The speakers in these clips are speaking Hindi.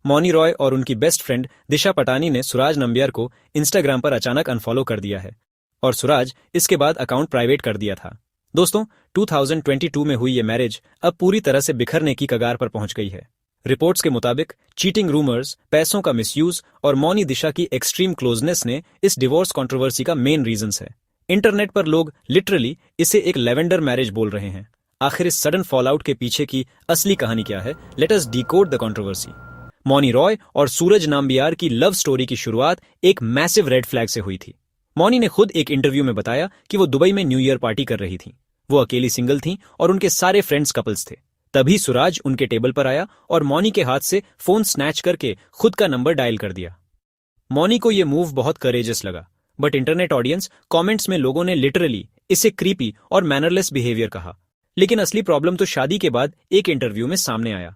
मौनी रॉय और उनकी बेस्ट फ्रेंड दिशा पटानी ने सूरज नंबियार को इंस्टाग्राम पर अचानक अनफॉलो कर दिया है और सूरज इसके बाद अकाउंट प्राइवेट कर दिया था। दोस्तों, 2022 में हुई ये मैरिज अब पूरी तरह से बिखरने की कगार पर पहुंच गई है। रिपोर्ट्स के मुताबिक चीटिंग रूमर्स, पैसों का मिसयूज और मौनी दिशा की एक्सट्रीम क्लोजनेस ने इस डिवोर्स कंट्रोवर्सी का मेन रीजंस है। इंटरनेट पर लोग लिटरली इसे एक लेवेंडर मैरिज बोल रहे हैं। आखिर इस सडन फॉलआउट के पीछे की असली कहानी क्या है? Let us decode the controversy. Mouni Roy और सूरज नाम्बियार की लव स्टोरी की शुरुआत एक मैसिव रेड फ्लैग से हुई थी। मौनी ने खुद एक इंटरव्यू में बताया कि वो दुबई में न्यू ईयर पार्टी कर रही थी। वो अकेली सिंगल थी और उनके सारे फ्रेंड्स कपल्स थे। तभी सूरज उनके टेबल पर आया और मौनी के हाथ से फोन स्नैच करके खुद का नंबर डायल कर दिया। मौनी को यह मूव बहुत करेजियस लगा, बट इंटरनेट ऑडियंस कमेंट्स में लोगों ने लिटरली इसे क्रीपी और मैनरलेस बिहेवियर कहा। लेकिन असली प्रॉब्लम तो शादी के बाद एक इंटरव्यू में सामने आया।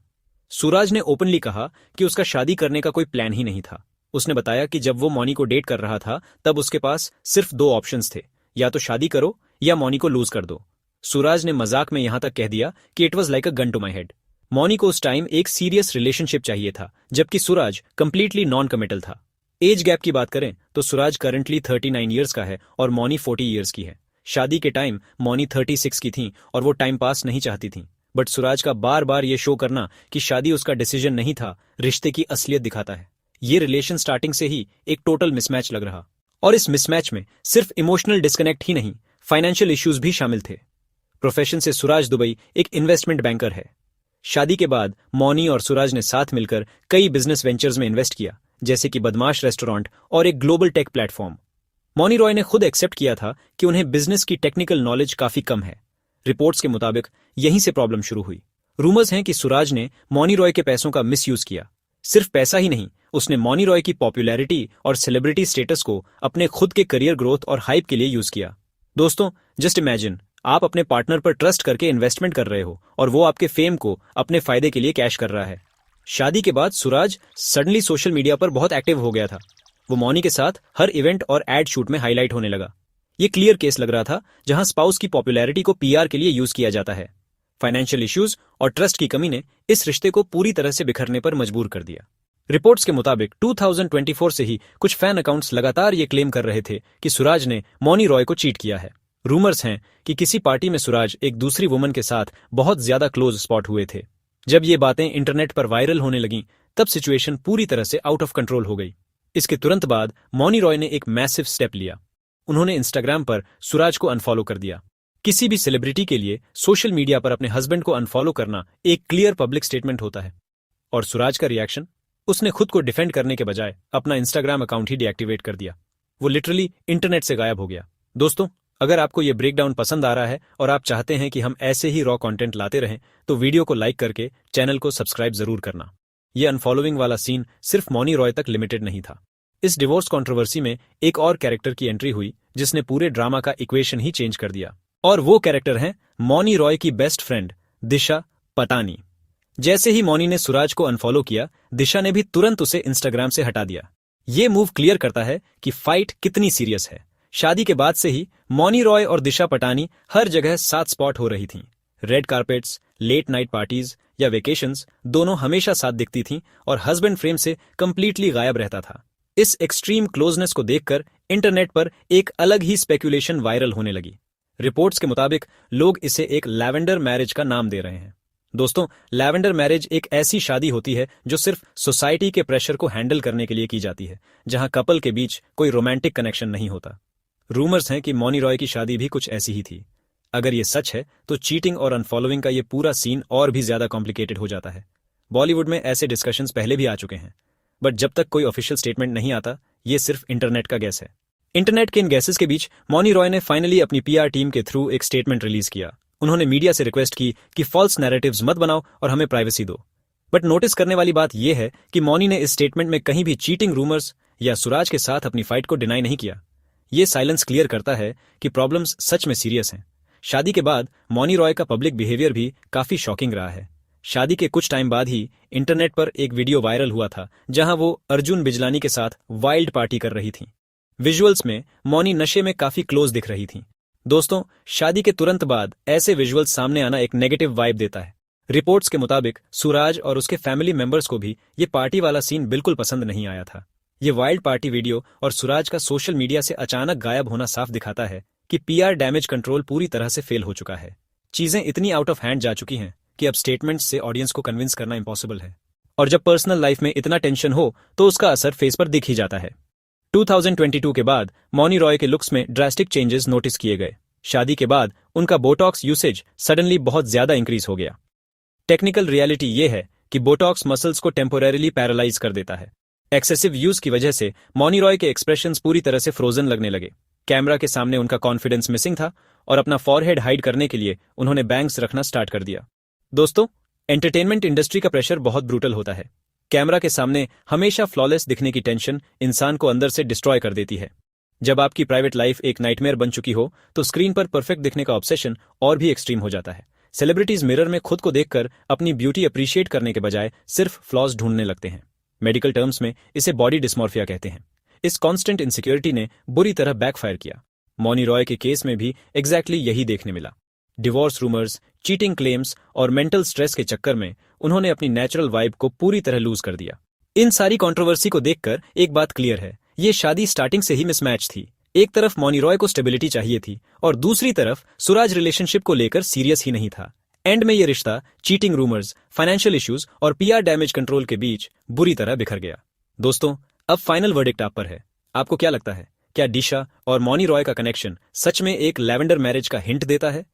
सूरज ने ओपनली कहा कि उसका शादी करने का कोई प्लान ही नहीं था। उसने बताया कि जब वो मौनी को डेट कर रहा था तब उसके पास सिर्फ दो ऑप्शंस थे, या तो शादी करो या मौनी को लूज कर दो। सूरज ने मजाक में यहां तक कह दिया कि it was like a gun to my head. Mouni को उस टाइम एक सीरियस रिलेशनशिप चाहिए था, जबकि सूरज कंप्लीटली नॉन कमिटल था। एज गैप की बात करें तो सूरज करंटली 39 ईयर्स का है और मौनी 40 ईयर्स की है। शादी के टाइम मौनी 36 की थी और वो टाइम पास नहीं चाहती थी, बट सूरज का बार बार ये शो करना कि शादी उसका डिसीजन नहीं था, रिश्ते की असलियत दिखाता है। ये रिलेशन स्टार्टिंग से ही एक टोटल मिसमैच लग रहा, और इस मिसमैच में सिर्फ इमोशनल डिस्कनेक्ट ही नहीं, फाइनेंशियल इश्यूज भी शामिल थे। प्रोफेशन से सूरज दुबई एक इन्वेस्टमेंट बैंकर है। शादी के बाद मौनी और सूरज ने साथ मिलकर कई बिजनेस वेंचर्स में इन्वेस्ट किया, जैसे कि बदमाश रेस्टोरेंट और एक global tech platform. Mouni Roy ने खुद एक्सेप्ट किया था कि उन्हें बिजनेस की टेक्निकल नॉलेज काफी कम है। रिपोर्ट्स के मुताबिक यहीं से प्रॉब्लम शुरू हुई। रूमर्स हैं कि सूरज ने मौनी रॉय के पैसों का मिसयूज किया। सिर्फ पैसा ही नहीं, उसने मौनी रॉय की पॉपुलैरिटी और सेलिब्रिटी स्टेटस को अपने खुद के करियर ग्रोथ और हाइप के लिए यूज किया। दोस्तों, जस्ट इमेजिन, आप अपने पार्टनर पर ट्रस्ट करके इन्वेस्टमेंट कर रहे हो और वो आपके फेम को अपने फायदे के लिए कैश कर रहा है। शादी के बाद सूरज सडनली सोशल मीडिया पर बहुत एक्टिव हो गया था। वो मौनी के साथ हर इवेंट और एड शूट में हाईलाइट होने लगा। ये क्लियर केस लग रहा था जहां स्पाउस की पॉपुलैरिटी को पीआर के लिए यूज किया जाता है। फाइनेंशियल इश्यूज और ट्रस्ट की कमी ने इस रिश्ते को पूरी तरह से बिखरने पर मजबूर कर दिया। रिपोर्ट्स के मुताबिक 2024 से ही कुछ फैन अकाउंट्स लगातार ये क्लेम कर रहे थे कि सूरज ने मौनी रॉय को चीट किया है। रूमर्स हैं कि किसी पार्टी में सूरज एक दूसरी वुमन के साथ बहुत ज्यादा क्लोज स्पॉट हुए थे। जब ये बातें इंटरनेट पर वायरल होने लगीं, तब सिचुएशन पूरी तरह से आउट ऑफ कंट्रोल हो गई। इसके तुरंत बाद मौनी रॉय ने एक मैसिव स्टेप लिया। उन्होंने इंस्टाग्राम पर सूरज को अनफॉलो कर दिया। किसी भी सेलिब्रिटी के लिए सोशल मीडिया पर अपने हस्बैंड को अनफॉलो करना एक क्लियर पब्लिक स्टेटमेंट होता है। और सूरज का रिएक्शन? उसने खुद को डिफेंड करने के बजाय अपना इंस्टाग्राम अकाउंट ही डीएक्टिवेट कर दिया। वो लिटरली इंटरनेट से गायब हो गया। दोस्तों, अगर आपको ये ब्रेकडाउन पसंद आ रहा है और आप चाहते हैं कि हम ऐसे ही रॉ कंटेंट लाते रहें, तो वीडियो को लाइक करके चैनल को सब्सक्राइब जरूर करना। ये अनफॉलोइंग वाला सीन सिर्फ मौनी रॉय तक लिमिटेड नहीं था। इस डिवोर्स कंट्रोवर्सी में एक और कैरेक्टर की एंट्री हुई जिसने पूरे ड्रामा का इक्वेशन ही चेंज कर दिया, और वो कैरेक्टर है मौनी रॉय की बेस्ट फ्रेंड दिशा पटानी। जैसे ही मौनी ने सूरज को अनफॉलो किया, दिशा ने भी तुरंत उसे इंस्टाग्राम से हटा दिया। ये मूव क्लियर करता है कि फाइट कितनी सीरियस है। शादी के बाद से ही मौनी रॉय और दिशा पटानी हर जगह साथ स्पॉट हो रही थीं। Red carpets, late night parties या वेकेशंस, दोनों हमेशा साथ दिखती थीं और हस्बैंड फ्रेम से कंप्लीटली गायब रहता था। इस एक्सट्रीम क्लोजनेस को देखकर इंटरनेट पर एक अलग ही स्पेकुलेशन वायरल होने लगी। रिपोर्ट्स के मुताबिक लोग इसे एक लैवेंडर मैरिज का नाम दे रहे हैं। दोस्तों, लैवेंडर मैरिज एक ऐसी शादी होती है जो सिर्फ सोसाइटी के प्रेशर को हैंडल करने के लिए की जाती है, जहां कपल के बीच कोई रोमांटिक कनेक्शन नहीं होता। रूमर्स हैं कि मौनी रॉय की शादी भी कुछ ऐसी ही थी। अगर ये सच है तो चीटिंग और अनफॉलोइंग का ये पूरा सीन और भी ज्यादा कॉम्प्लिकेटेड हो जाता है। बॉलीवुड में ऐसे डिस्कशंस पहले भी आ चुके हैं, बट जब तक कोई ऑफिशियल स्टेटमेंट नहीं आता, ये सिर्फ इंटरनेट का गैस है। इंटरनेट के इन गैसेस के बीच मौनी रॉय ने फाइनली अपनी पीआर टीम के थ्रू एक स्टेटमेंट रिलीज किया। उन्होंने मीडिया से रिक्वेस्ट की कि फॉल्स नैरेटिव्स मत बनाओ और हमें प्राइवेसी दो। बट नोटिस करने वाली बात यह है कि मौनी ने इस स्टेटमेंट में कहीं भी चीटिंग रूमर्स या सूरज के साथ अपनी फाइट को डिनाई नहीं किया। ये साइलेंस क्लियर करता है कि प्रॉब्लम्स सच में सीरियस हैं। शादी के बाद मौनी रॉय का पब्लिक बिहेवियर भी काफी शॉकिंग रहा है। शादी के कुछ टाइम बाद ही इंटरनेट पर एक वीडियो वायरल हुआ था जहां वो अर्जुन बिजलानी के साथ वाइल्ड पार्टी कर रही थीं। विजुअल्स में मौनी नशे में काफी क्लोज दिख रही थीं। दोस्तों, शादी के तुरंत बाद ऐसे विजुअल्स सामने आना एक नेगेटिव वाइब देता है। रिपोर्ट्स के मुताबिक सुराज और उसके फैमिली मेंबर्स को भी ये पार्टी वाला सीन बिल्कुल पसंद नहीं आया था। ये वाइल्ड पार्टी वीडियो और सुराज का सोशल मीडिया से अचानक गायब होना साफ दिखाता है कि पीआर डैमेज कंट्रोल पूरी तरह से फेल हो चुका है। चीजें इतनी आउट ऑफ हैंड जा चुकी हैं कि अब स्टेटमेंट्स से ऑडियंस को कन्विंस करना इंपॉसिबल है। और जब पर्सनल लाइफ में इतना टेंशन हो तो उसका असर फेस पर दिख ही जाता है। 2022 के बाद मौनी रॉय के लुक्स में ड्रास्टिक चेंजेस नोटिस किए गए। शादी के बाद उनका बोटॉक्स यूसेज सडनली बहुत ज्यादा इंक्रीज हो गया। टेक्निकल रियलिटी ये है कि बोटॉक्स मसल्स को टेम्पोरेरीली पैरालाइज कर देता है। एक्सेसिव यूज की वजह से मौनी रॉय के एक्सप्रेशंस पूरी तरह से फ्रोजन लगने लगे। कैमरा के सामने उनका कॉन्फिडेंस मिसिंग था और अपना फॉरहेड हाइड करने के लिए उन्होंने बैंग्स रखना स्टार्ट कर दिया। दोस्तों, एंटरटेनमेंट इंडस्ट्री का प्रेशर बहुत ब्रूटल होता है। कैमरा के सामने हमेशा फ्लॉलेस दिखने की टेंशन इंसान को अंदर से डिस्ट्रॉय कर देती है। जब आपकी प्राइवेट लाइफ एक नाइटमेयर बन चुकी हो तो स्क्रीन पर परफेक्ट दिखने का ऑब्सेशन और भी एक्सट्रीम हो जाता है। सेलिब्रिटीज मिरर में खुद को देखकर अपनी ब्यूटी अप्रिशिएट करने के बजाय सिर्फ फ्लॉज ढूंढने लगते हैं। मेडिकल टर्म्स में इसे बॉडी डिस्मॉर्फिया कहते हैं। इस कॉन्स्टेंट इनसिक्योरिटी ने बुरी तरह बैकफायर किया। मौनी रॉय के केस में भी एग्जैक्टली यही देखने मिला। डिवोर्स रूमर्स, चीटिंग क्लेम्स और मेंटल स्ट्रेस के चक्कर में उन्होंने अपनी नेचुरल वाइब को पूरी तरह लूज कर दिया। इन सारी कंट्रोवर्सी को देखकर एक बात क्लियर है, ये शादी स्टार्टिंग से ही मिसमैच थी। एक तरफ मौनी रॉय को स्टेबिलिटी चाहिए थी और दूसरी तरफ सुराज रिलेशनशिप को लेकर सीरियस ही नहीं था। एंड में ये रिश्ता चीटिंग रूमर्स, फाइनेंशियल इश्यूज और पीआर डैमेज कंट्रोल के बीच बुरी तरह बिखर गया। दोस्तों, अब फाइनल वर्डिक्ट आप पर है। आपको क्या लगता है, क्या दिशा और मौनी रॉय का कनेक्शन सच में एक लैवेंडर मैरिज का हिंट देता है